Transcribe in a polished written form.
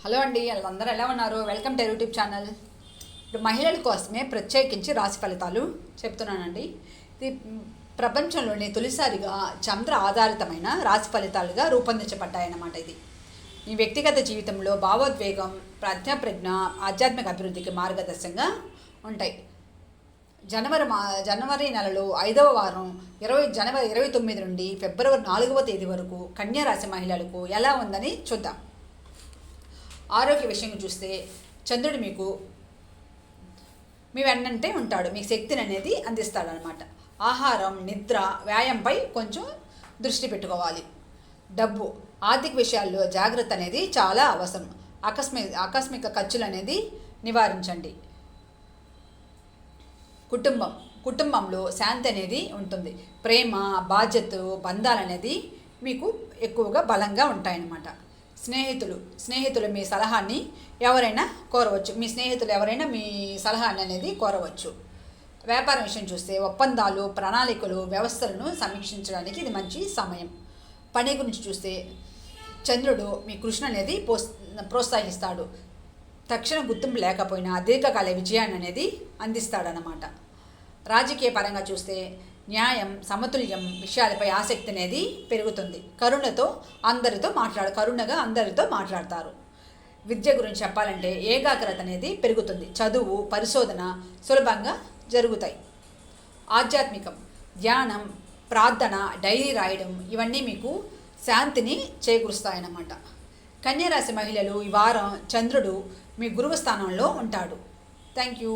Hello అండి, అందరూ ఎలా ఉన్నారు? Welcome to YouTube channel. ఇప్పుడు మహిళల కోసమే ప్రత్యేకించి రాశి ఫలితాలు చెప్తున్నానండి. ఇది ప్రపంచంలోనే తొలిసారిగా చంద్ర ఆధారితమైన రాశి ఫలితాలుగా రూపొందించబడ్డాయన్నమాట. ఇది మీ వ్యక్తిగత జీవితంలో భావోద్వేగం, ప్రజ్ఞ, ఆధ్యాత్మిక అభివృద్ధికి మార్గదర్శకంగా ఉంటాయి. జనవరి నెలలో 5వ వారం జనవరి 29 నుండి ఫిబ్రవరి 4వ తేదీ వరకు కన్యా రాశి మహిళలకు ఎలా ఉందని చూద్దాం. ఆరోగ్య విషయం చూస్తే చంద్రుడు మీ వెన్నంటే ఉంటాడు, మీకు శక్తిని అనేది అందిస్తాడనమాట. ఆహారం, నిద్ర, వ్యాయామంపై కొంచెం దృష్టి పెట్టుకోవాలి. డబ్బు, ఆర్థిక విషయాల్లో జాగ్రత్త అనేది చాలా అవసరం. ఆకస్మిక ఖర్చులు అనేది నివారించండి. కుటుంబంలో శాంతి అనేది ఉంటుంది. ప్రేమ, బాధ్యతలు, బంధాలు అనేది మీకు ఎక్కువగా బలంగా ఉంటాయన్నమాట. స్నేహితులు మీ సలహాన్ని ఎవరైనా కోరవచ్చు. మీ సలహాన్ని అనేది కోరవచ్చు. వ్యాపారం విషయం చూస్తే ఒప్పందాలు, ప్రణాళికలు, వ్యవస్థలను సమీక్షించడానికి ఇది మంచి సమయం. పని గురించి చూస్తే చంద్రుడు మీ కృషిని అనేది ప్రోత్సహిస్తాడు. తక్షణ గుర్తింపు లేకపోయినా దీర్ఘకాల విజయాన్ని అనేది అందిస్తాడనమాట. రాజకీయ పరంగా చూస్తే న్యాయం, సమతుల్యం విషయాలపై ఆసక్తి అనేది పెరుగుతుంది. కరుణగా అందరితో మాట్లాడతారు. విద్య గురించి చెప్పాలంటే ఏకాగ్రత అనేది పెరుగుతుంది. చదువు, పరిశోధన సులభంగా జరుగుతాయి. ఆధ్యాత్మికం, ధ్యానం, ప్రార్థన, డైరీ రాయడం ఇవన్నీ మీకు శాంతిని చేకూరుస్తాయన్నమాట. కన్యా రాశి మహిళలు ఈ వారం చంద్రుడు మీ గురువు స్థానంలో ఉంటాడు. Thank you.